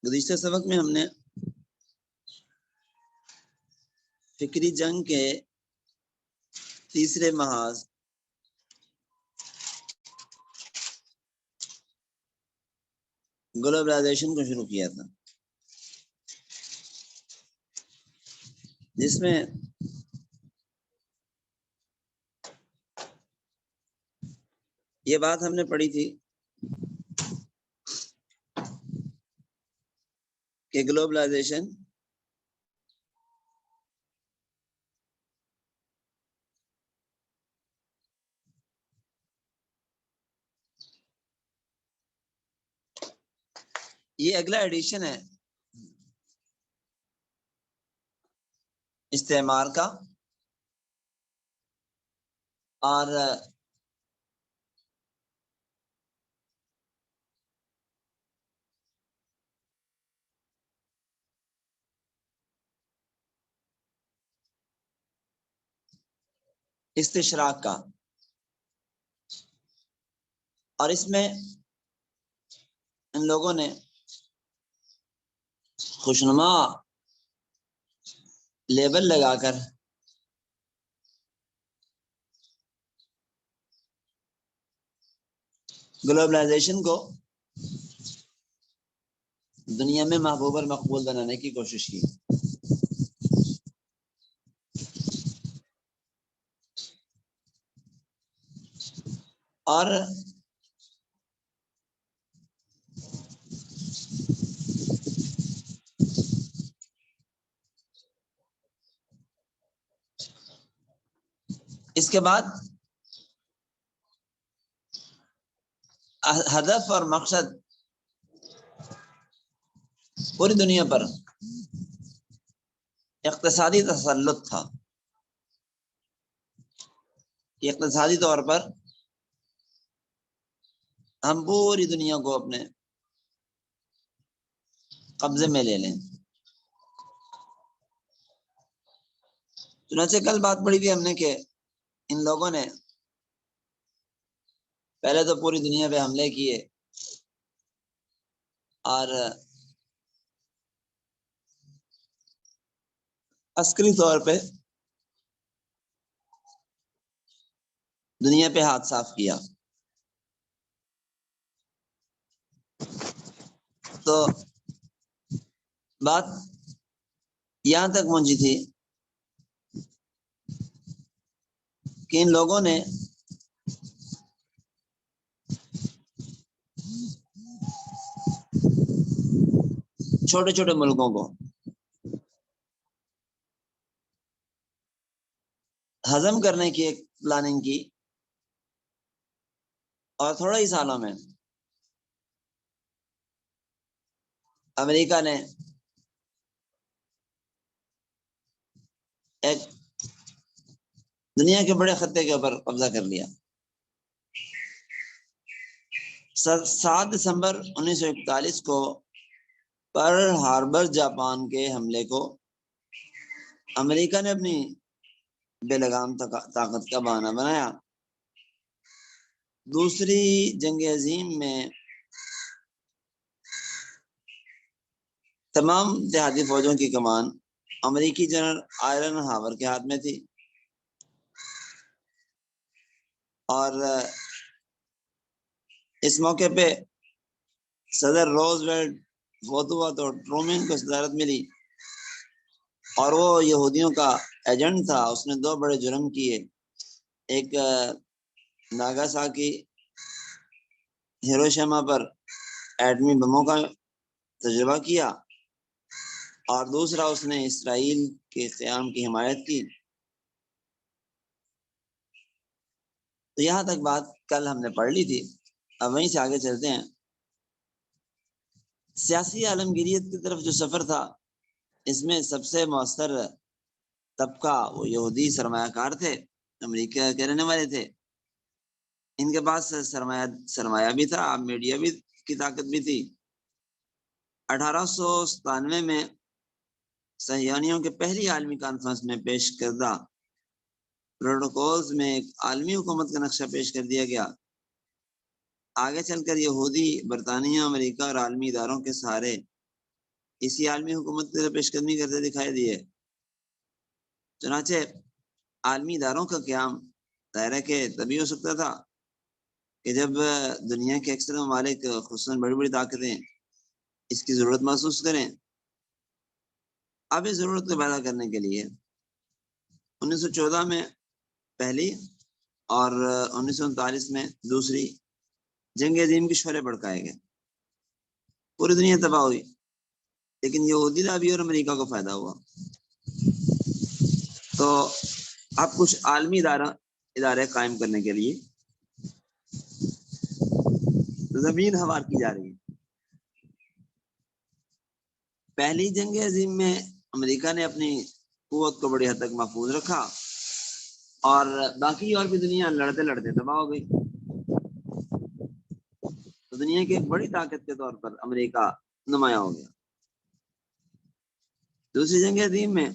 گزشتہ سبق میں ہم نے فکری جنگ کے تیسرے محاذ گلوبلائزیشن کو شروع کیا تھا، جس میں یہ بات ہم نے پڑھی تھی کہ گلوبلائزیشن یہ اگلا ایڈیشن ہے استعمار کا، اور استشراق کا، اور اس میں ان لوگوں نے خوشنما لیبل لگا کر گلوبلائزیشن کو دنیا میں محبوب اور مقبول بنانے کی کوشش کی۔ اور اس کے بعد ہدف اور مقصد پوری دنیا پر اقتصادی تسلط تھا۔ یہ اقتصادی طور پر ہم پوری دنیا کو اپنے قبضے میں لے لیں۔ چنانچہ کل بات پڑی تھی ہم نے کہ ان لوگوں نے پہلے تو پوری دنیا پہ حملے کیے اور عسکری طور پہ دنیا پہ ہاتھ صاف کیا۔ تو بات یہاں تک پہنچی تھی کہ ان لوگوں نے چھوٹے چھوٹے ملکوں کو ہضم کرنے کی ایک پلاننگ کی، اور تھوڑے ہی سالوں میں امریکہ نے ایک دنیا کے بڑے خطے کے اوپر قبضہ کر لیا۔ 7 دسمبر 1941 کو پرل ہاربر جاپان کے حملے کو امریکہ نے اپنی بے لگام طاقت کا بہانہ بنایا۔ دوسری جنگ عظیم میں تمام اتحادی فوجوں کی کمان امریکی جنرل آئرن ہاور کے ہاتھ میں تھی، اور اس موقع پہ صدر روزویلٹ فوت ہوا تو ٹرومین کو صدارت ملی، اور وہ یہودیوں کا ایجنٹ تھا۔ اس نے 2 بڑے جرم کیے، ایک ناگاساکی ہیروشیما پر ایٹمی بموں کا تجربہ کیا، اور دوسرا اس نے اسرائیل کے قیام کی حمایت کی۔ تو یہاں تک بات کل ہم نے پڑھ لی تھی، اب وہیں سے آگے چلتے ہیں۔ سیاسی عالمگیریت کی طرف جو سفر تھا، اس میں سب سے مؤثر طبقہ وہ یہودی سرمایہ کار تھے، امریکہ کے رہنے والے تھے۔ ان کے پاس سرمایہ بھی تھا، میڈیا بھی کی طاقت بھی تھی۔ 1897 میں صہیونیوں کے پہلی عالمی کانفرنس میں پیش کردہ پروٹوکولز میں ایک عالمی حکومت کا نقشہ پیش کر دیا گیا۔ آگے چل کر یہودی برطانیہ، امریکہ اور عالمی اداروں کے سہارے اسی عالمی حکومت کی طرف پیش قدمی کرتے دکھائی دیے۔ چنانچہ عالمی اداروں کا قیام ظاہر ہے کہ تبھی ہو سکتا تھا کہ جب دنیا کے اکثر ممالک خصوصاً بڑی بڑی طاقتیں اس کی ضرورت محسوس کریں۔ اب اس ضرورت کو پیدا کرنے کے لیے 1914 میں پہلی اور 1939 میں دوسری جنگ عظیم کے شعلے بھڑکائے گئے۔ پوری دنیا تباہ ہوئی، لیکن یہودی لابی اور امریکہ کو فائدہ ہوا۔ تو اب کچھ عالمی ادارے قائم کرنے کے لیے زمین ہموار کی جا رہی ہے۔ پہلی جنگ عظیم میں امریکہ نے اپنی قوت کو بڑی حد تک محفوظ رکھا اور باقی اور بھی دنیا لڑتے لڑتے تباہ ہو گئی۔ تو دنیا کی ایک بڑی طاقت کے طور پر امریکہ نمایاں ہو گیا۔ دوسری جنگ عظیم میں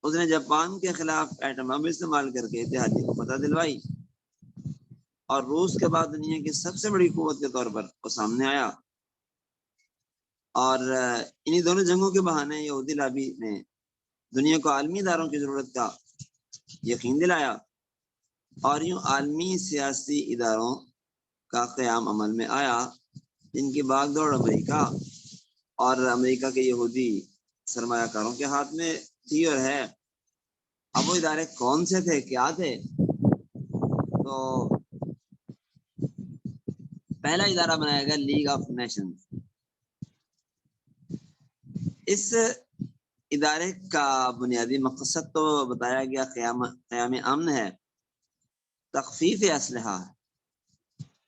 اس نے جاپان کے خلاف ایٹم بم استعمال کر کے اتحادی کو فتح دلوائی اور روس کے بعد دنیا کی سب سے بڑی قوت کے طور پر وہ سامنے آیا۔ اور انہی دونوں جنگوں کے بہانے یہودی لابی نے دنیا کو عالمی اداروں کی ضرورت کا یقین دلایا اور یوں عالمی سیاسی اداروں کا قیام عمل میں آیا، جن کی باغ دوڑ امریکہ اور امریکہ کے یہودی سرمایہ کاروں کے ہاتھ میں تھی اور ہے۔ اب وہ ادارے کون سے تھے، کیا تھے؟ تو پہلا ادارہ بنایا گیا لیگ آف نیشنز۔ اس ادارے کا بنیادی مقصد تو بتایا گیا قیام امن ہے، تخفیف اسلحہ ہے،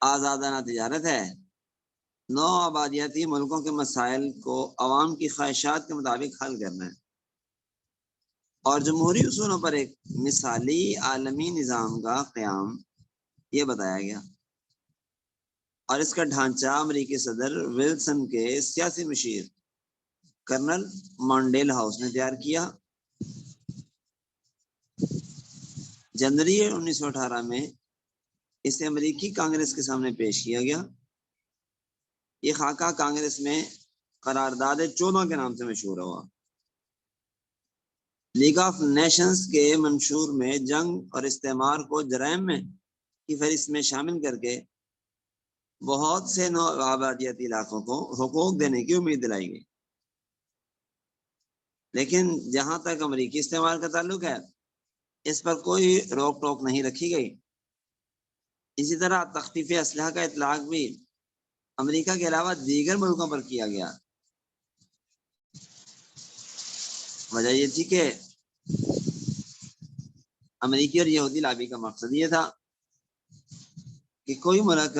آزادانہ تجارت ہے، نو آبادیاتی ملکوں کے مسائل کو عوام کی خواہشات کے مطابق حل کرنا ہے اور جمہوری اصولوں پر ایک مثالی عالمی نظام کا قیام یہ بتایا گیا۔ اور اس کا ڈھانچہ امریکی صدر ولسن کے سیاسی مشیر کرنل مانڈیل ہاؤس نے تیار کیا۔ جنوری 1918 میں اسے امریکی کانگریس کے سامنے پیش کیا گیا۔ یہ خاکہ کانگریس میں قرارداد 14 کے نام سے مشہور ہوا۔ لیگ آف نیشنز کے منشور میں جنگ اور استعمار کو جرائم میں کی فہرست میں شامل کر کے بہت سے نو آبادیاتی علاقوں کو حقوق دینے کی امید دلائی گئی، لیکن جہاں تک امریکی استعمال کا تعلق ہے اس پر کوئی روک ٹوک نہیں رکھی گئی۔ اسی طرح تخفیف اسلحہ کا اطلاق بھی امریکہ کے علاوہ دیگر ملکوں پر کیا گیا۔ وجہ یہ تھی کہ امریکی اور یہودی لابی کا مقصد یہ تھا کہ کوئی ملک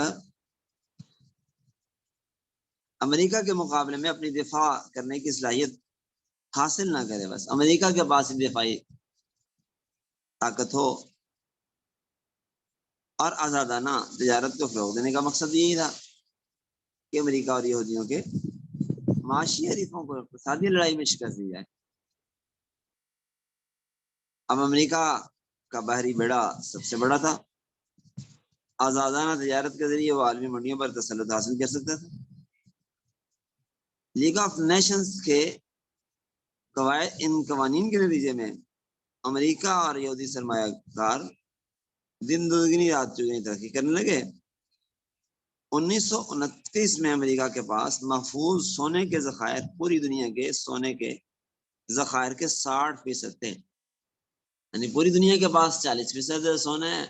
امریکہ کے مقابلے میں اپنی دفاع کرنے کی صلاحیت حاصل نہ کرے، بس امریکہ کے پاس دفاعی طاقت ہو۔ اور آزادانہ تجارت کو فروغ دینے کا مقصد یہی تھا کہ امریکہ اور یہودیوں کے معاشی حریفوں کو اقتصادی لڑائی میں شکست دی جائے۔ اب امریکہ کا بحری بیڑا سب سے بڑا تھا، آزادانہ تجارت کے ذریعے وہ عالمی منڈیوں پر تسلط حاصل کر سکتا تھا۔ لیگ آف نیشنز کے ان قوانین کے نتیجے میں امریکہ اور یہودی سرمایہ کار دن دگنی رات چگنی ترقی کرنے لگے۔ 1929 میں امریکہ کے پاس محفوظ سونے کے ذخائر پوری دنیا کے سونے کے ذخائر کے 60% تھے، یعنی پوری دنیا کے پاس 40% سونا ہے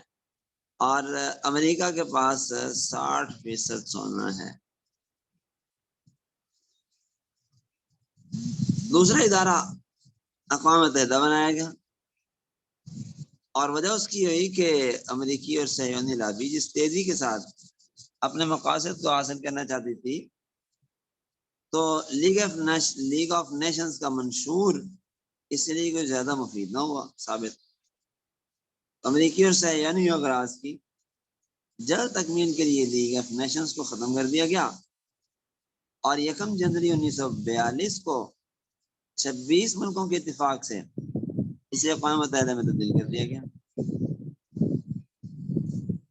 اور امریکہ کے پاس 60% سونا ہے۔ دوسرا ادارہ اقوام متحدہ بنایا گیا اور وجہ اس کی ہوئی کہ امریکی اور صہیونی لابی جس تیزی کے ساتھ اپنے مقاصد کو حاصل کرنا چاہتی تھی، تو لیگ آف نیشنز کا منشور اس لیے کوئی زیادہ مفید نہ ہوا ثابت۔ امریکی اور صہیونی اغراض کی جلد تکمیل کے لیے لیگ آف نیشنز کو ختم کر دیا گیا اور 1 جنوری 1942 کو 26 ملکوں کے اتفاق سے اسے اقوام متحدہ میں تبدیل کر دیا گیا۔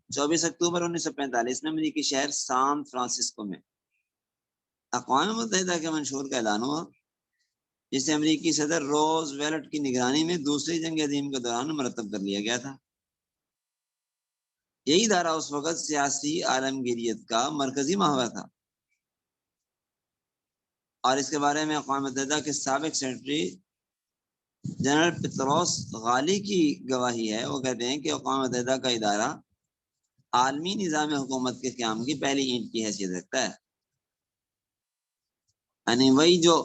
24 اکتوبر 1945 میں امریکی شہر سان فرانسسکو میں اقوام متحدہ کے منشور کا اعلان ہوا جسے امریکی صدر روز ویلٹ کی نگرانی میں دوسری جنگ عظیم کے دوران مرتب کر لیا گیا تھا۔ یہی ادارہ اس وقت سیاسی عالمگیریت کا مرکزی محور تھا، اور اس کے بارے میں اقوام متحدہ کے سابق سیکرٹری جنرل پطرس غالی کی گواہی ہے۔ وہ کہتے ہیں کہ اقوام متحدہ کا ادارہ عالمی نظام حکومت کے قیام کی پہلی اینٹ کی حیثیت رکھتا ہے، یعنی وہی جو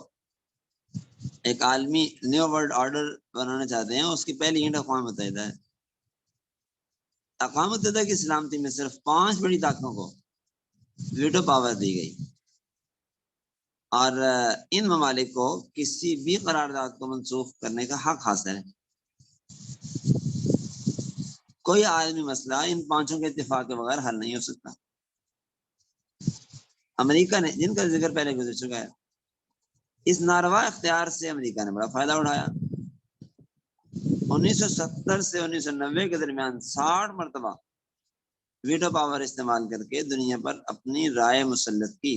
ایک عالمی نیو ورلڈ آرڈر بنانا چاہتے ہیں اس کی پہلی اینٹ اقوام متحدہ ہے۔ اقوام متحدہ کی سلامتی میں صرف 5 بڑی طاقتوں کو ویٹو پاور دی گئی، اور ان ممالک کو کسی بھی قرارداد کو منسوخ کرنے کا حق حاصل ہے۔ کوئی عالمی مسئلہ ان 5 کے اتفاق کے بغیر حل نہیں ہو سکتا۔ امریکہ نے، جن کا ذکر پہلے گزر چکا ہے، اس ناروا اختیار سے امریکہ نے بڑا فائدہ اٹھایا۔ 1970 سے 1990 کے درمیان 60 مرتبہ ویٹو پاور استعمال کر کے دنیا پر اپنی رائے مسلط کی،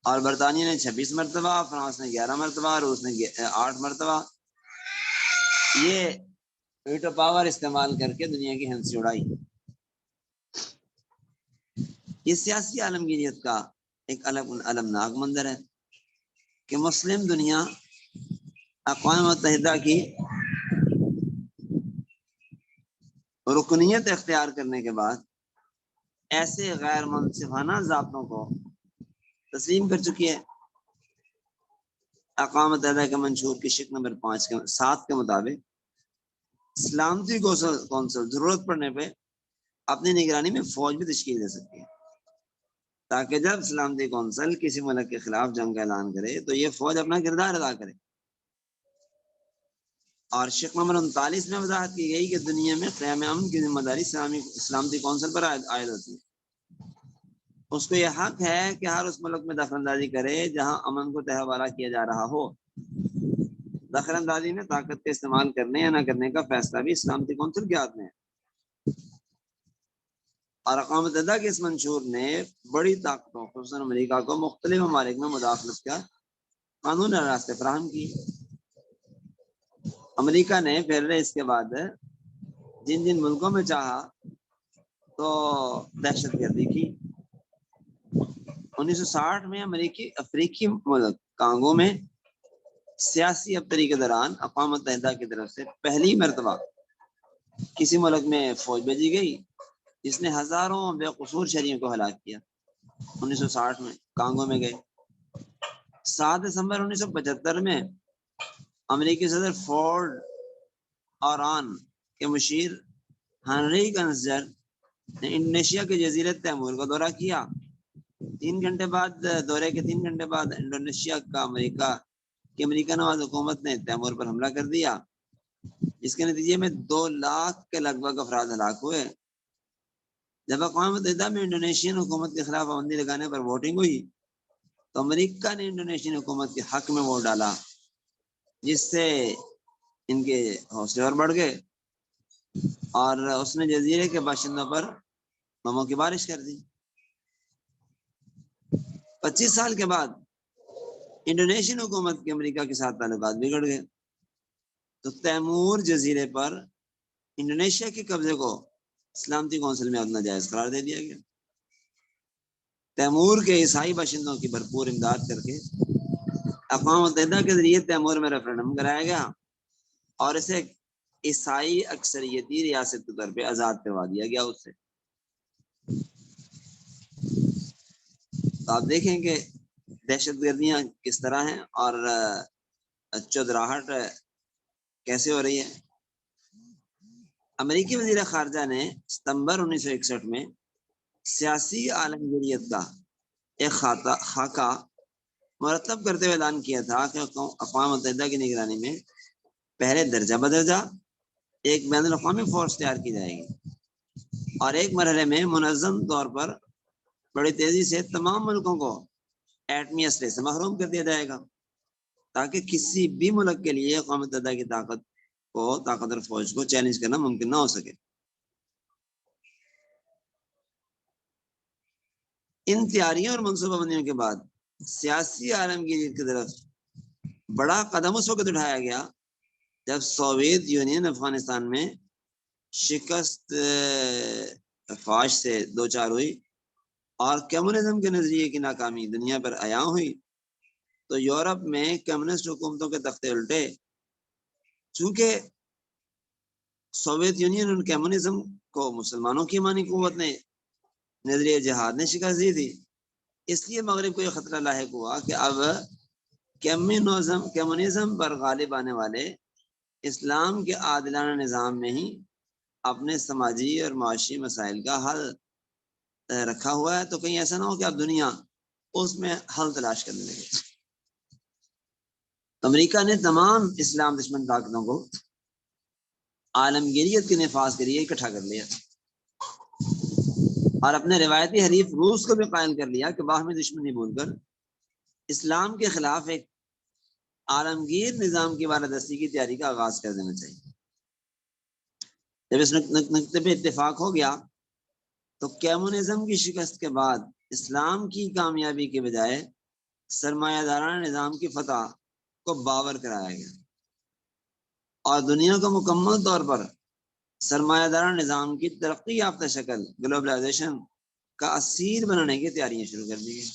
اور برطانیہ نے 26 مرتبہ، فرانس نے 11 مرتبہ، روس نے 8 مرتبہ یہ ویٹو پاور استعمال کر کے دنیا کی ہنسی اڑائی۔ یہ سیاسی عالمگیریت کا ایک المناک منظر ہے کہ مسلم دنیا اقوام متحدہ کی رکنیت اختیار کرنے کے بعد ایسے غیر منصفانہ ضابطوں کو تسلیم کر چکی ہے۔ اقوام متحدہ کے منشور کی شق نمبر 7 کے مطابق سلامتی کونسل ضرورت پڑنے پہ اپنی نگرانی میں فوج بھی تشکیل دے سکتی ہے، تاکہ جب سلامتی کونسل کسی ملک کے خلاف جنگ کا اعلان کرے تو یہ فوج اپنا کردار ادا کرے۔ اور شق نمبر 39 میں وضاحت کی گئی کہ دنیا میں قیام امن کی ذمہ داری سلامتی کونسل پر عائد ہوتی ہے۔ اس کو یہ حق ہے کہ ہر اس ملک میں دخل اندازی کرے جہاں امن کو تہوارہ کیا جا رہا ہو۔ دخل اندازی میں طاقت کا استعمال کرنے یا نہ کرنے کا فیصلہ بھی سلامتی کونسل کے ہاتھ میں ہے، اور اقوام متحدہ کے اس منشور نے بڑی طاقتوں خصوصاً امریکہ کو مختلف ممالک میں مداخلت کا قانون راستے فراہم کی۔ امریکہ نے پھر اس کے بعد جن جن ملکوں میں چاہا تو دہشت گردی کی۔ 1960 میں افریقی ملک کانگو میں سیاسی ابتری کے دوران اقوام متحدہ کی طرف سے پہلی مرتبہ کسی ملک میں فوج بھیجی گئی جس نے ہزاروں بے قصور شہریوں کو ہلاک کیا۔ 1960 میں کانگو میں گئے۔ 7 دسمبر 1975 میں امریکی صدر فورڈ آران کے مشیر ہنری کنسلر نے انڈونیشیا کے جزیرہ تیمور کا دورہ کیا۔ 3 گھنٹے بعد دورے کے 3 گھنٹے بعد انڈونیشیا کا امریکہ نواز حکومت نے تیمور پر حملہ کر دیا، جس کے نتیجے میں 2 لاکھ کے لگ بھگ افراد ہلاک ہوئے۔ جب اقوام متحدہ میں انڈونیشین حکومت کے خلاف پابندی لگانے پر ووٹنگ ہوئی تو امریکہ نے انڈونیشین حکومت کے حق میں ووٹ ڈالا، جس سے ان کے حوصلے اور بڑھ گئے، اور اس نے جزیرے کے باشندوں پر بموں کی بارش کر دی۔ 25 سال کے بعد انڈونیشین حکومت کے امریکہ کے ساتھ تعلقات بگڑ گئے، تو تیمور جزیرے پر انڈونیشیا کے قبضے کو سلامتی کونسل میں ناجائز قرار دے دیا گیا۔ تیمور کے عیسائی باشندوں کی بھرپور امداد کر کے اقوام متحدہ کے ذریعے تیمور میں ریفرنڈم کرایا گیا اور اسے عیسائی اکثریتی ریاست کے طور پہ آزاد کروا دیا گیا اس سے۔ تو آپ دیکھیں کہ دہشت گردیاں کس طرح ہیں اور چودراہٹ کیسے ہو رہی ہے۔ امریکی وزیر خارجہ نے ستمبر 1961 میں سیاسی عالمگیریت کا ایک خاکہ مرتب کرتے ہوئے اعلان کیا تھا کہ اقوام متحدہ کی نگرانی میں پہلے درجہ بدرجہ ایک بین الاقوامی فورس تیار کی جائے گی، اور ایک مرحلے میں منظم طور پر بڑی تیزی سے تمام ملکوں کو ایٹمی اسلحے سے محروم کر دیا جائے گا، تاکہ کسی بھی ملک کے لیے اقوام متحدہ کی طاقتور فوج کو چیلنج کرنا ممکن نہ ہو سکے۔ ان تیاریوں اور منصوبہ بندیوں کے بعد سیاسی عالمگیریت کی طرف بڑا قدم اس وقت اٹھایا گیا جب سوویت یونین افغانستان میں شکست فاش سے دو چار ہوئی اور کمیونزم کے نظریے کی ناکامی دنیا پر عیاں ہوئی، تو یورپ میں کمیونسٹ حکومتوں کے تختے الٹے۔ چونکہ سوویت یونین اور کمیونزم کو مسلمانوں کی ایمانی قوت نے نظریہ جہاد نے شکست دی تھی، اس لیے مغرب کو یہ خطرہ لاحق ہوا کہ اب کمیونزم پر غالب آنے والے اسلام کے عادلانہ نظام میں ہی اپنے سماجی اور معاشی مسائل کا حل رکھا ہوا ہے، تو کہیں ایسا نہ ہو کہ اب دنیا اس میں حل تلاش کرنے لگے۔ امریکہ نے تمام اسلام دشمن طاقتوں کو عالمگیریت کے نفاذ کے لیے اکٹھا کر لیا اور اپنے روایتی حریف روس کو بھی قائل کر لیا کہ باہمی دشمنی بھول کر اسلام کے خلاف ایک عالمگیر نظام کی بالادستی کی تیاری کا آغاز کر دینا چاہیے۔ جب اس نقطے پہ اتفاق ہو گیا تو کمیونزم کی شکست کے بعد اسلام کی کامیابی کے بجائے سرمایہ دارانہ نظام کی فتح کو باور کرایا گیا اور دنیا کو مکمل طور پر سرمایہ دارانہ نظام کی ترقی یافتہ شکل گلوبلائزیشن کا اسیر بنانے کی تیاریاں شروع کر دی گئی۔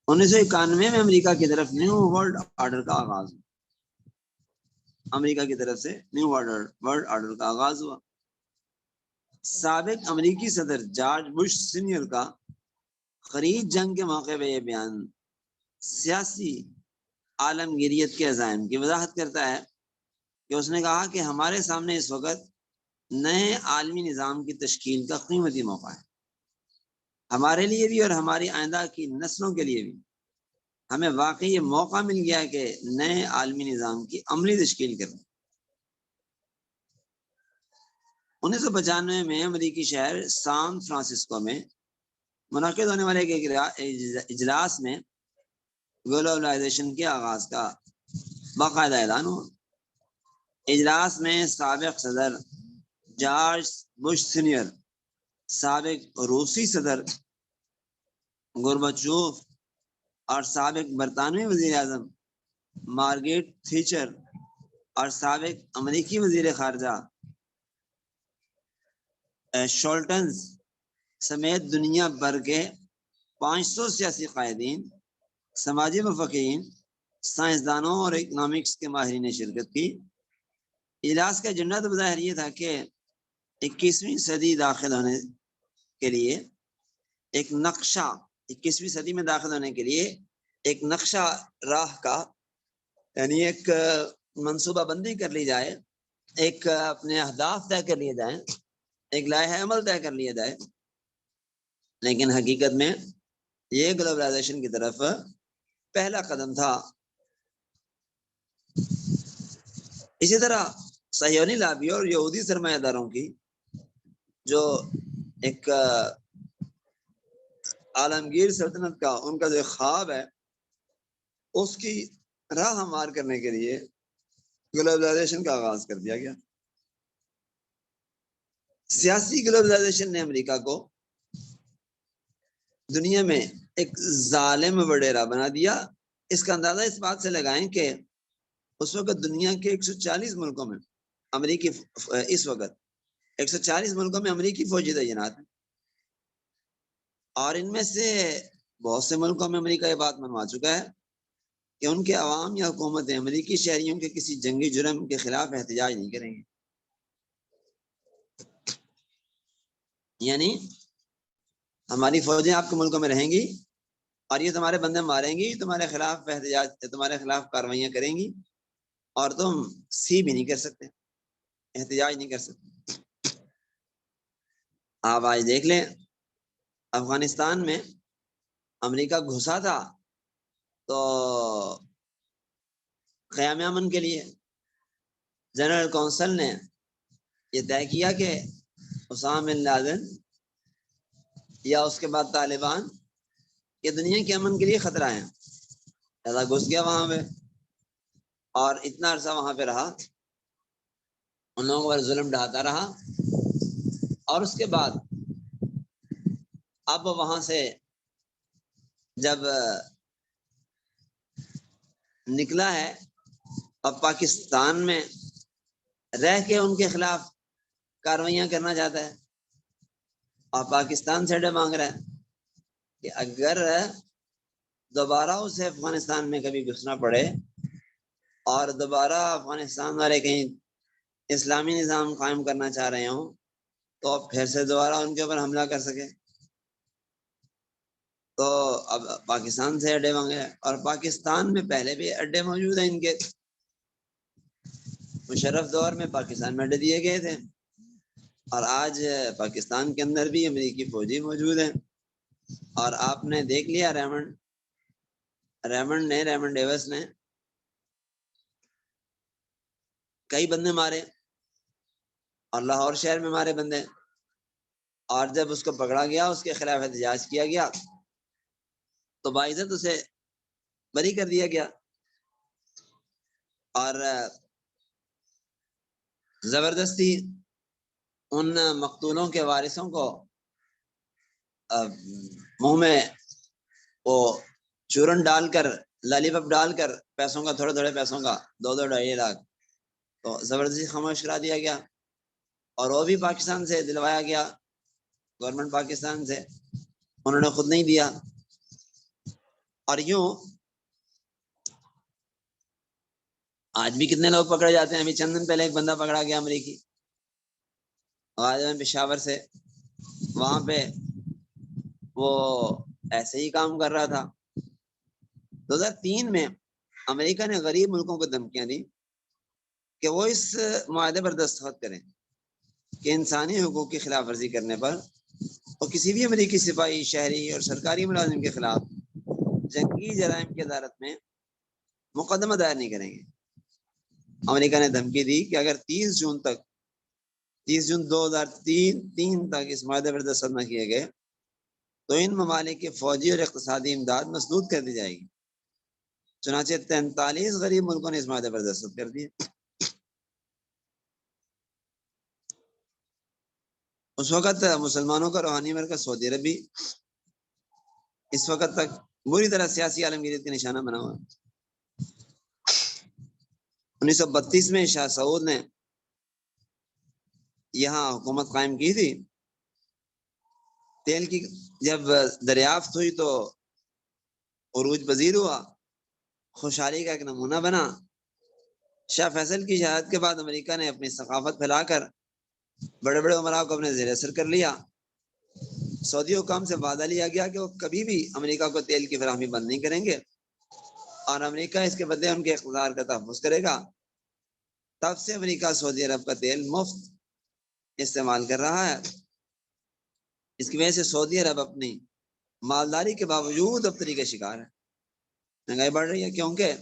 1991 میں امریکہ کی طرف نیو ورلڈ آرڈر کا آغاز ہوا۔ امریکہ کی طرف سے نیو ورلڈ آرڈر کا آغاز ہوا۔ سابق امریکی صدر جارج بش سینئر کا خلیج جنگ کے موقع پہ یہ بیان سیاسی عالمگیریت کے عزائم کی وضاحت کرتا ہے کہ اس نے کہا کہ ہمارے سامنے اس وقت نئے عالمی نظام کی تشکیل کا قیمتی موقع ہے، ہمارے لیے بھی اور ہماری آئندہ کی نسلوں کے لیے بھی۔ ہمیں واقعی یہ موقع مل گیا کہ نئے عالمی نظام کی عملی تشکیل کریں۔ 1995 میں امریکی شہر سان فرانسسکو میں منعقد ہونے والے ایک اجلاس میں گلوبلائزیشن کے آغاز کا باقاعدہ اعلان ہوا۔ اجلاس میں سابق صدر جارج بش سینئر، سابق روسی صدر گورباچوف اور سابق برطانوی وزیر اعظم مارگریٹ تھیچر اور سابق امریکی وزیر خارجہ شولٹنز سمیت دنیا بھر کے 500 سیاسی قائدین، سماجی مفکرین، سائنسدانوں اور اکنامکس کے ماہرین نے شرکت کی۔ اجلاس کا ایجنڈا تو بظاہر یہ تھا کہ 21ویں صدی داخل ہونے کے لیے ایک نقشہ، 21ویں صدی میں داخل ہونے کے لیے ایک نقشہ راہ کا، یعنی ایک منصوبہ بندی کر لی جائے، ایک اپنے اہداف طے کر لیے جائیں، ایک لائحہ عمل طے کر لیا جائے۔ لیکن حقیقت میں یہ گلوبلائزیشن کی طرف پہلا قدم تھا۔ اسی طرح صہیونی لابی اور یہودی سرمایہ داروں کی جو ایک عالمگیر سلطنت کا ان کا جو خواب ہے، اس کی راہ ہموار کرنے کے لیے گلوبلائزیشن کا آغاز کر دیا گیا۔ سیاسی گلوبلائزیشن نے امریکہ کو دنیا میں ایک ظالم وڈیرا بنا دیا۔ اس کا اندازہ اس بات سے لگائیں کہ اس وقت دنیا کے 140 ملکوں میں امریکی اس وقت 140 ملکوں میں امریکی فوجی تعینات ہیں، اور ان میں سے بہت سے ملکوں میں امریکہ یہ بات منوا چکا ہے کہ ان کے عوام یا حکومتیں امریکی شہریوں کے کسی جنگی جرم کے خلاف احتجاج نہیں کریں گے۔ یعنی ہماری فوجیں آپ کے ملکوں میں رہیں گی اور یہ تمہارے بندے ماریں گی، تمہارے خلاف احتجاج، تمہارے خلاف کاروائیاں کریں گی، اور تم سی بھی نہیں کر سکتے، احتجاج نہیں کر سکتے۔ آپ آج دیکھ لیں افغانستان میں امریکہ گھسا تھا تو قیام امن کے لیے جنرل کونسل نے یہ طے کیا کہ اسامہ بن لادن یا اس کے بعد طالبان یہ دنیا کے امن کے لیے خطرہ ہیں، ایسا گھس گیا وہاں پہ اور اتنا عرصہ وہاں پہ رہا، ان لوگوں پر ظلم ڈھاتا رہا، اور اس کے بعد اب وہاں سے جب نکلا ہے اب پاکستان میں رہ کے ان کے خلاف کارروائیاں کرنا چاہتا ہے اور پاکستان سے اڈے مانگ رہا ہے کہ اگر دوبارہ اسے افغانستان میں کبھی گھسنا پڑے اور دوبارہ افغانستان والے کہیں اسلامی نظام قائم کرنا چاہ رہے ہوں تو پھر سے دوبارہ ان کے اوپر حملہ کر سکے. تو اب پاکستان سے اڈے مانگے اور پاکستان میں پہلے بھی اڈے موجود ہیں ان کے. مشرف دور میں پاکستان میں اڈے دیے گئے تھے اور آج پاکستان کے اندر بھی امریکی فوجی موجود ہیں. اور آپ نے دیکھ لیا ریمنڈ ڈیوس نے کئی بندے مارے اور لاہور شہر میں مارے بندے. اور جب اس کو پکڑا گیا اس کے خلاف احتجاج کیا گیا تو باعزت اسے بری کر دیا گیا اور زبردستی ان مقتولوں کے وارثوں کو منہ میں وہ چورن ڈال کر لالی پاپ ڈال کر پیسوں کا تھوڑے پیسوں کا 2-2 لاکھ تو زبردستی خاموش کرا دیا گیا. اور وہ بھی پاکستان سے دلوایا گیا, گورنمنٹ پاکستان سے, انہوں نے خود نہیں دیا. اور یوں آج بھی کتنے لوگ پکڑے جاتے ہیں. ابھی چند دن پہلے ایک بندہ پکڑا گیا امریکی پشاور سے. وہاں پہ وہ ایسے ہی کام کر رہا تھا. 2003 میں امریکہ نے غریب ملکوں کو دھمکیاں دی کہ وہ اس معاہدے پر دستخط کریں کہ انسانی حقوق کی خلاف ورزی کرنے پر اور کسی بھی امریکی سپاہی, شہری اور سرکاری ملازم کے خلاف جنگی جرائم کی عدالت میں مقدمہ دائر نہیں کریں گے. امریکہ نے دھمکی دی کہ اگر 30 جون 2003 تک اس معاہدے پر دستخط نہ کیے گئے تو ان ممالک کی فوجی اور اقتصادی امداد مسدود کر دی جائے گی. چنانچہ 43 غریب ملکوں نے اس معاہدے پر دستخط کر دیے. اس وقت مسلمانوں کا روحانی مرکز سعودی عرب بھی اس وقت تک بری طرح سیاسی عالمگیریت کا نشانہ بنا ہوا. 1932 میں شاہ سعود نے یہاں حکومت قائم کی تھی. تیل کی جب دریافت ہوئی تو عروج پذیر ہوا, خوشحالی کا ایک نمونہ بنا. شاہ فیصل کی شہادت کے بعد امریکہ نے اپنی ثقافت پھیلا کر بڑے بڑے عمراء کو اپنے زیر اثر کر لیا. سعودی حکام سے وعدہ لیا گیا کہ وہ کبھی بھی امریکہ کو تیل کی فراہمی بند نہیں کریں گے اور امریکہ اس کے بدلے ان کے اقتدار کا تحفظ کرے گا. تب سے امریکہ سعودی عرب کا تیل مفت استعمال کر رہا ہے. اس کی وجہ سے سعودی عرب اپنی مالداری کے باوجود اب طریقے شکار ہے. مہنگائی بڑھ رہی ہے کیونکہ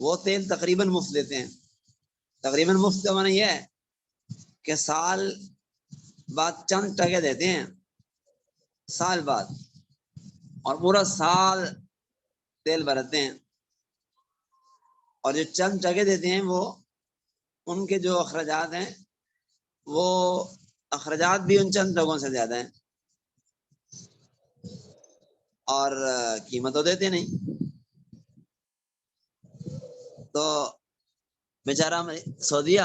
وہ تیل تقریباً مفت دیتے ہیں. تقریباً مفت کا معنی یہ ہے کہ سال بعد چند ٹکے دیتے ہیں, سال بعد, اور پورا سال تیل بھرتے ہیں. اور جو چند ٹکے دیتے ہیں وہ ان کے جو اخراجات ہیں وہ اخراجات بھی ان چند ٹکوں سے زیادہ ہیں اور قیمت تو دیتے نہیں. تو بیچارہ سعودیہ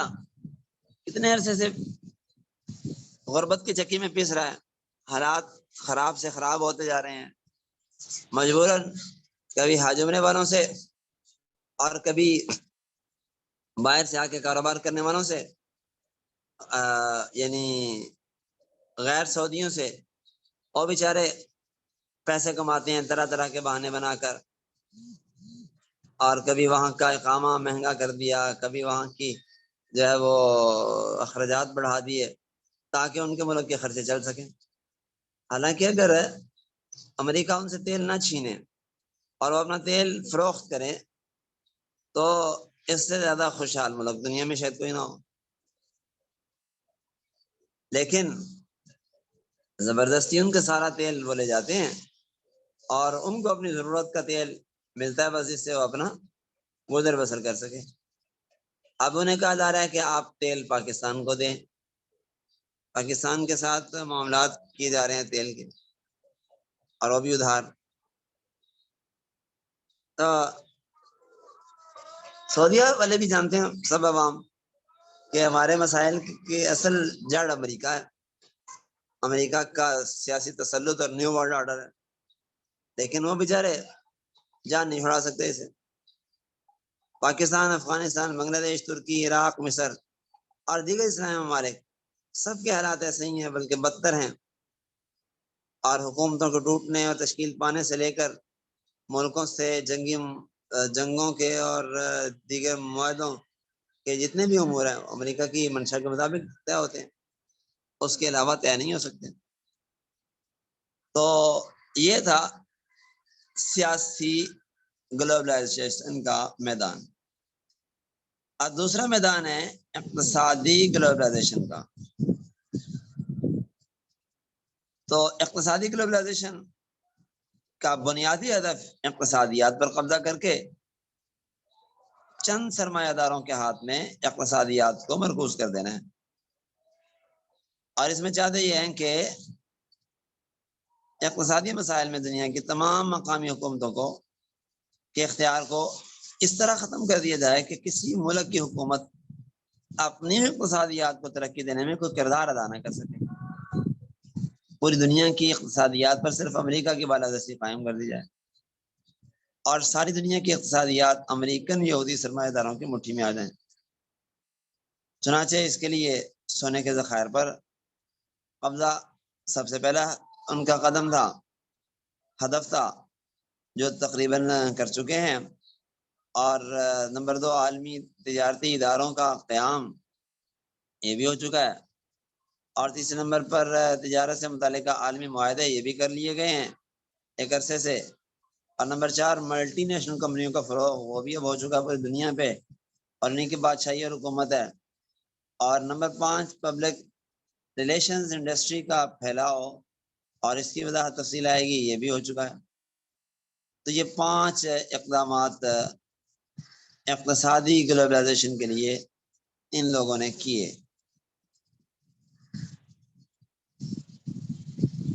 کتنے عرصے سے غربت کی چکی میں پیس رہا ہے. حالات خراب سے خراب ہوتے جا رہے ہیں. مجبوراً کبھی حاجمنے والوں سے اور کبھی باہر سے آ کے کاروبار کرنے والوں سے یعنی غیر سعودیوں سے, اور بیچارے پیسے کماتے ہیں طرح طرح کے بہانے بنا کر. اور کبھی وہاں کا اقامہ مہنگا کر دیا, کبھی وہاں کی جو ہے وہ اخراجات بڑھا دیے تاکہ ان کے ملک کے خرچے چل سکیں. حالانکہ اگر امریکہ ان سے تیل نہ چھینے اور وہ اپنا تیل فروخت کریں تو اس سے زیادہ خوشحال ملک دنیا میں شاید کوئی نہ ہو. لیکن زبردستی ان کا سارا تیل وہ لے جاتے ہیں اور ان کو اپنی ضرورت کا تیل ملتا ہے, بس اس سے وہ اپنا گزر بسر کر سکے. اب انہیں کہا جا رہا ہے کہ آپ تیل پاکستان کو دیں. پاکستان کے ساتھ معاملات کیے جا رہے ہیں تیل کے, اور وہ بھی ادھار. تو سعودیہ والے بھی جانتے ہیں سب عوام کہ ہمارے مسائل کی اصل جڑ امریکہ ہے، امریکہ کا سیاسی تسلط اور نیو ورلڈ آرڈر ہے، لیکن وہ بیچارے جان نہیں چھڑا سکتے اسے۔ پاکستان، افغانستان، بنگلہ دیش، ترکی، عراق، مصر اور دیگر اسلامی ممالک سب کے حالات ایسے ہی ہیں، بلکہ بدتر ہیں، اور حکومتوں کو ٹوٹنے اور تشکیل پانے سے لے کر ملکوں سے جنگوں کے اور دیگر معاہدوں کے جتنے بھی امور ہیں امریکہ کی منشا کے مطابق طے ہوتے ہیں، اس کے علاوہ طے نہیں ہو سکتے۔ تو یہ تھا سیاسی گلوبلائزیشن کا میدان۔ اور دوسرا میدان ہے اقتصادی گلوبلائزیشن کا۔ تو اقتصادی گلوبلائزیشن کا بنیادی ہدف اقتصادیات پر قبضہ کر کے چند سرمایہ داروں کے ہاتھ میں اقتصادیات کو مرکوز کر دینا ہے، اور اس میں چاہتے یہ ہیں کہ اقتصادی مسائل میں دنیا کی تمام مقامی حکومتوں کو کے اختیار کو اس طرح ختم کر دیا جائے کہ کسی ملک کی حکومت اپنی اقتصادیات کو ترقی دینے میں کوئی کردار ادا نہ کر سکے۔ پوری دنیا کی اقتصادیات پر صرف امریکہ کی بالادستی قائم کر دی جائے، اور ساری دنیا کی اقتصادیات امریکن یہودی سرمایہ داروں کی مٹھی میں آ جائیں۔ چنانچہ اس کے لیے سونے کے ذخائر پر قبضہ سب سے پہلا ان کا قدم تھا، ہدف تھا، جو تقریباً کر چکے ہیں۔ اور نمبر 2، عالمی تجارتی اداروں کا قیام، یہ بھی ہو چکا ہے۔ اور تیسرے نمبر پر تجارت سے متعلقہ عالمی معاہدے یہ بھی کر لیے گئے ہیں ایک عرصے سے۔ اور نمبر 4، ملٹی نیشنل کمپنیوں کا فروغ، وہ بھی اب ہو چکا پوری دنیا پہ، اور انہیں کی بادشاہی اور حکومت ہے۔ اور نمبر 5، پبلک ریلیشنز انڈسٹری کا پھیلاؤ، اور اس کی وضاحت تفصیل آئے گی، یہ بھی ہو چکا ہے۔ تو یہ 5 اقدامات اقتصادی گلوبلائزیشن کے لیے ان لوگوں نے کیے۔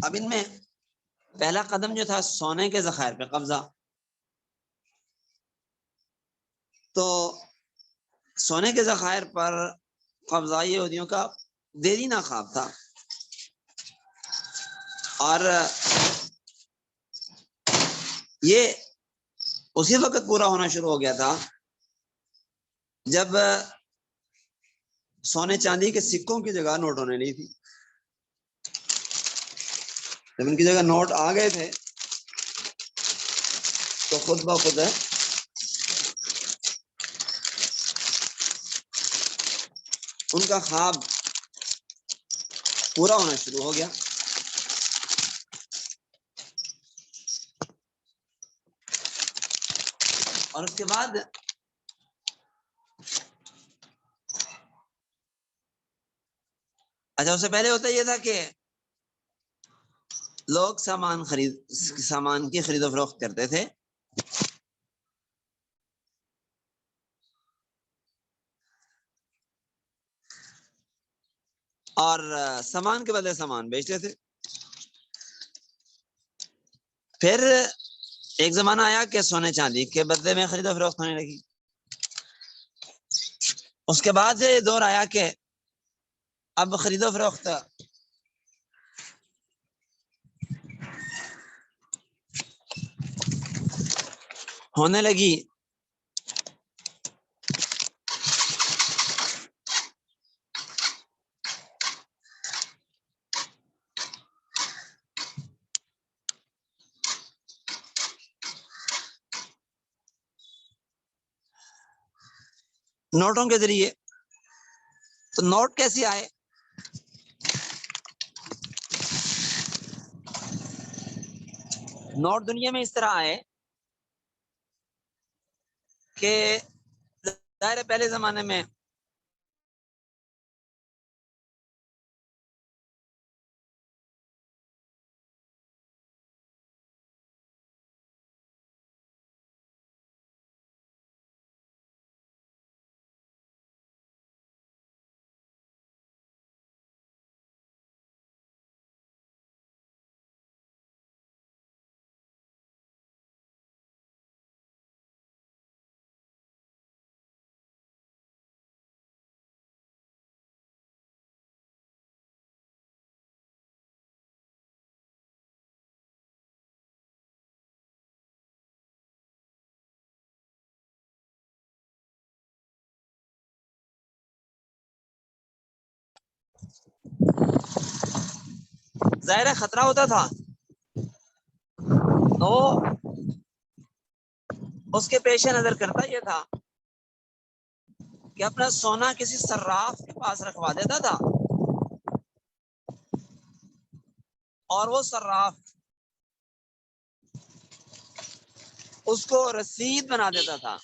اب ان میں پہلا قدم جو تھا سونے کے ذخائر پہ قبضہ، تو سونے کے ذخائر پر قبضہ یہودیوں کا دیرینہ خواب تھا، اور یہ اسی وقت پورا ہونا شروع ہو گیا تھا جب سونے چاندی کے سکوں کی جگہ نوٹ ہونے لی تھی۔ جب ان کی جگہ نوٹ آ گئے تھے تو خود بخود ان کا خواب پورا ہونا شروع ہو گیا۔ اور اس کے بعد اچھا، اس سے پہلے ہوتا یہ تھا کہ لوگ سامان کی خرید و فروخت کرتے تھے، اور سامان کے بدلے سامان بیچتے تھے۔ پھر ایک زمانہ آیا کہ سونے چاندی کے بدلے میں خرید و فروخت ہونے لگی۔ اس کے بعد یہ دور آیا کہ اب خرید و فروخت ہونے لگی نوٹوں کے ذریعے۔ تو نوٹ کیسے آئے؟ نوٹ دنیا میں اس طرح آئے کہ ظاہر پہلے زمانے میں ظاہر خطرہ ہوتا تھا تو اس کے پیش نظر کرتا یہ تھا کہ اپنا سونا کسی صراف کے پاس رکھوا دیتا تھا اور وہ صراف اس کو رسید بنا دیتا تھا.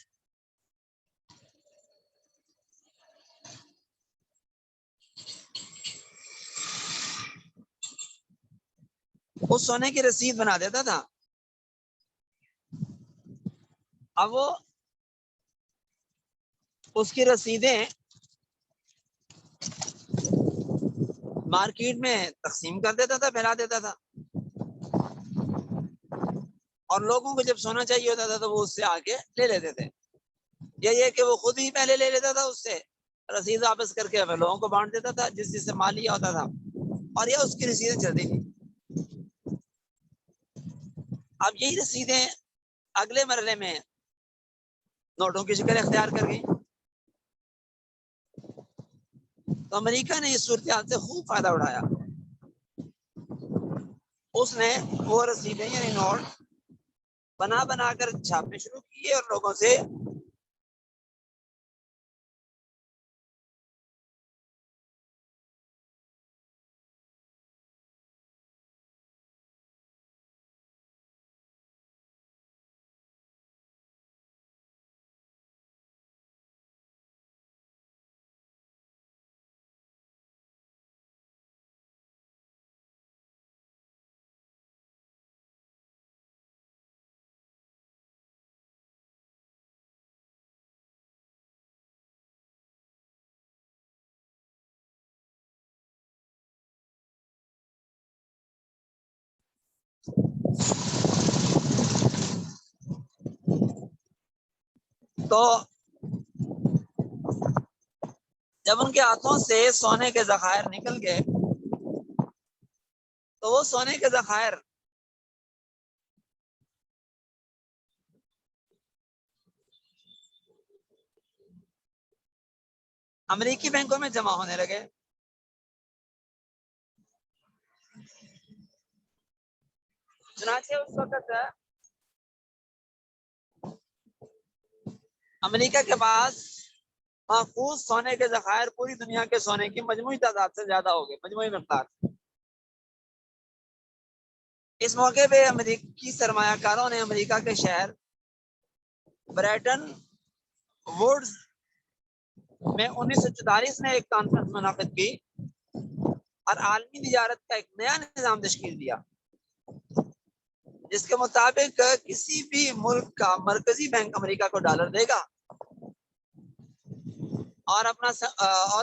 اس سونے کی رسید بنا دیتا تھا. اب وہ اس کی رسیدیں مارکیٹ میں تقسیم کر دیتا تھا, پھیلا دیتا تھا, اور لوگوں کو جب سونا چاہیے ہوتا تھا تو وہ اس سے آ کے لے لیتے تھے. یہ کہ وہ خود ہی پہلے لے لیتا تھا, اس سے رسید واپس کر کے لوگوں کو بانٹ دیتا تھا جس سے مال لیا ہوتا تھا, اور یہ اس کی رسیدیں چلتی تھی. اب یہی رسیدیں اگلے مرحلے میں نوٹوں کی شکل اختیار کر گئی. تو امریکہ نے اس صورتحال سے خوب فائدہ اٹھایا. اس نے وہ رسیدیں یعنی نوٹ بنا بنا کر چھاپنے شروع کیے اور لوگوں سے تو جب ان کے ہاتھوں سے سونے کے ذخائر نکل گئے تو وہ سونے کے ذخائر امریکی بینکوں میں جمع ہونے لگے. چنانچہ اس وقت امریکہ کے پاس محفوظ سونے کے ذخائر پوری دنیا کے سونے کی مجموعی تعداد سے زیادہ ہو گئے, مجموعی مقدار. اس موقع پہ امریکی سرمایہ کاروں نے امریکہ کے شہر بریٹن ووڈز میں 1944 میں ایک کانفرنس منعقد کی اور عالمی تجارت کا ایک نیا نظام تشکیل دیا جس کے مطابق کسی بھی ملک کا مرکزی بینک امریکہ کو ڈالر دے گا اور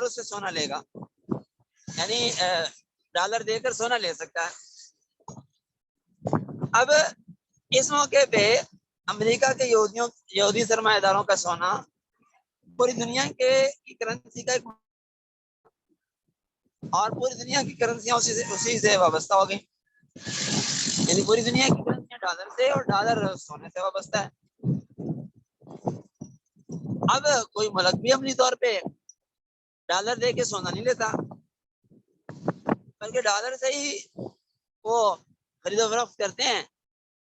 اسے سونا لے گا, یعنی ڈالر دے کر سونا لے سکتا ہے. اب اس موقع پہ امریکہ کے یہودی سرمایہ داروں کا سونا پوری دنیا کی کرنسی کا ایک اور پوری دنیا کی کرنسیاں اسی سے وابستہ ہو گئی, یعنی پوری دنیا کی کرنسیاں ڈالر سے اور ڈالر سونے سے وابستہ ہے. اب کوئی ملک بھی عملی طور پہ ڈالر دے کے سونا نہیں لیتا, بلکہ ڈالر سے ہی وہ خرید و فروخت کرتے ہیں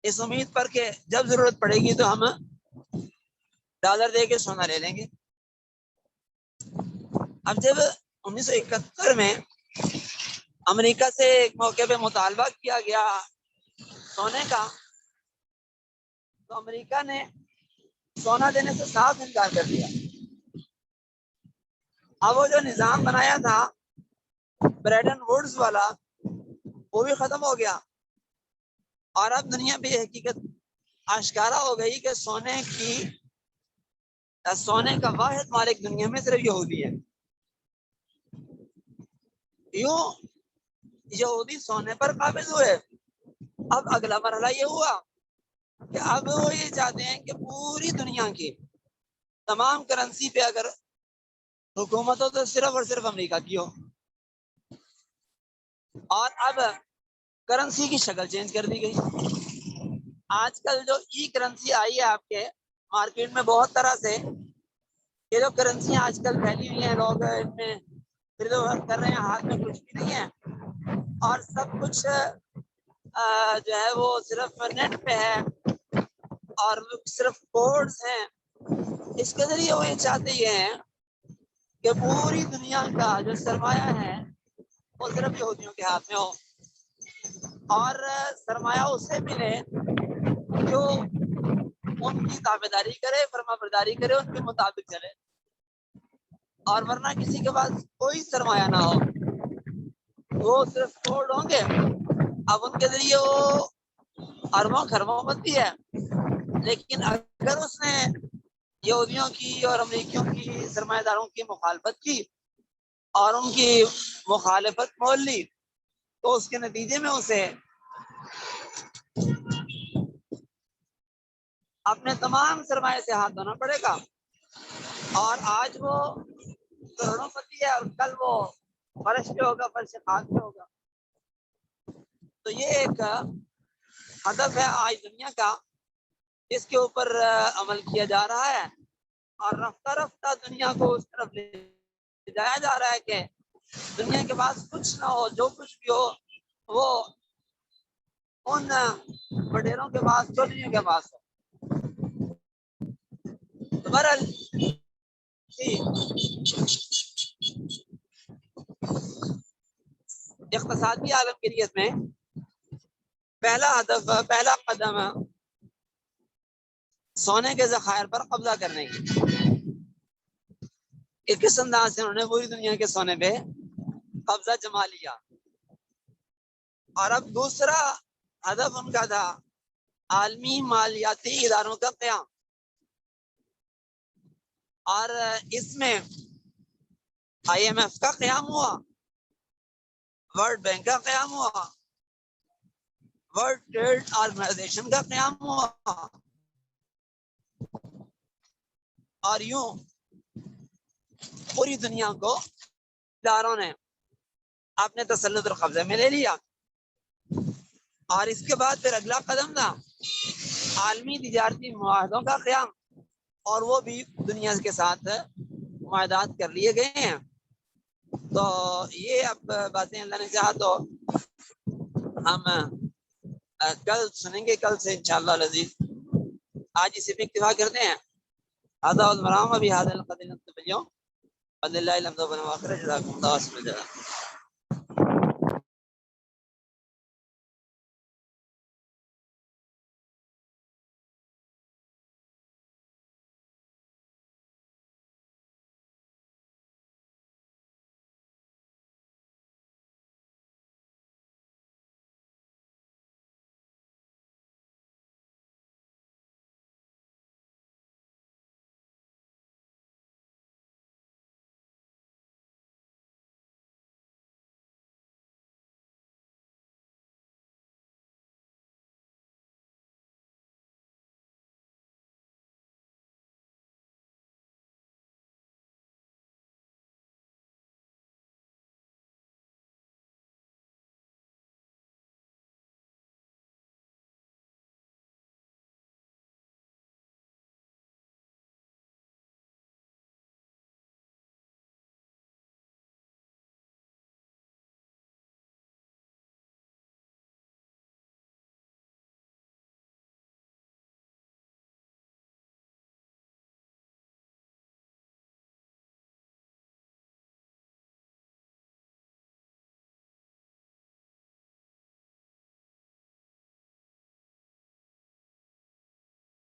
اس امید پر کہ جب ضرورت پڑے گی تو ہم ڈالر دے کے سونا لے لیں گے. اب جب 1971 میں امریکہ سے ایک موقع پہ مطالبہ کیا گیا سونے کا, تو امریکہ نے سونا دینے سے صاف انکار کر دیا. اب وہ جو نظام بنایا تھا بریٹن ووڈز والا وہ بھی ختم ہو گیا, اور اب دنیا پہ یہ حقیقت آشکارا ہو گئی کہ سونے کا واحد مالک دنیا میں صرف یہودی ہے. یوں یہودی سونے پر قابض ہوئے. اب اگلا مرحلہ یہ ہوا کہ اب وہ یہ چاہتے ہیں کہ پوری دنیا کی تمام کرنسی پہ اگر حکومت ہو تو صرف اور صرف امریکہ کی ہو, اور اب کرنسی کی شکل چینج کر دی گئی. آج کل جو ای کرنسی آئی ہے آپ کے مارکیٹ میں بہت طرح سے, یہ جو کرنسیاں آج کل پھیلی ہوئی ہیں لوگ ان میں پھر وہ کر رہے ہیں، ہاتھ میں کچھ بھی نہیں ہے، اور سب کچھ جو ہے وہ صرف نیٹ پہ ہے اور صرف کوڈز ہیں. اس کے ذریعے وہ یہ چاہتے یہ ہیں کہ پوری دنیا کا جو سرمایہ ہے وہ صرف یہودیوں کے ہاتھ میں ہو، اور سرمایہ اسے ملے جو ان کی تابعداری کرے، فرما برداری کرے، ان کے مطابق چلے، اور ورنہ کسی کے پاس کوئی سرمایہ نہ ہو، وہ صرف کوڈ ہوں گے. اب ان کے ذریعے وہ اربوں خربوں پتی ہے، لیکن اگر اس نے یہودیوں کی اور امریکیوں کی سرمایہ داروں کی مخالفت کی اور ان کی مخالفت مول لی، تو اس کے نتیجے میں اسے اپنے تمام سرمایہ سے ہاتھ دھونا پڑے گا. اور آج وہ کروڑوں پتی ہے اور کل وہ فرش پہ ہوگا، فرش خاک پہ ہوگا. تو یہ ایک ہدف ہے آج دنیا کا، جس کے اوپر عمل کیا جا رہا ہے، اور رفتہ رفتہ دنیا کو اس طرف لے جایا جا رہا ہے کہ دنیا کے پاس کچھ نہ ہو، جو کچھ بھی ہو وہ ان وڈیروں کے پاس، چودھریوں کے پاس ہو. بہرحال اقتصادی عالمگیریت میں پہلا ہدف، پہلا قدم سونے کے ذخائر پر قبضہ کرنے کی. کس انداز سے انہوں نے پوری دنیا کے سونے پہ قبضہ جما لیا. اور اب دوسرا ہدف ان کا تھا عالمی مالیاتی اداروں کا قیام، اور اس میں آئی ایم ایف کا قیام ہوا، ورلڈ بینک کا قیام ہوا، ورلڈ ٹریڈ آرگنائزیشن کا قیام ہوا، اور یوں پوری دنیا کو اداروں نے اپنے تسلط اور قبضے میں لے لیا. اور اس کے بعد پھر اگلا قدم تھا عالمی تجارتی معاہدوں کا قیام، اور وہ بھی دنیا کے ساتھ معاہدات کر لیے گئے ہیں. تو یہ اب باتیں اللہ نے چاہا تو ہم کل سنیں گے، کل سے انشاءاللہ العزیز. آج اسی پہ اکتفا کرتے ہیں. هذا والمرام بهذا القدر نكتفي اليوم. ولله الحمد والآخرة. جزاكم الله خيرا.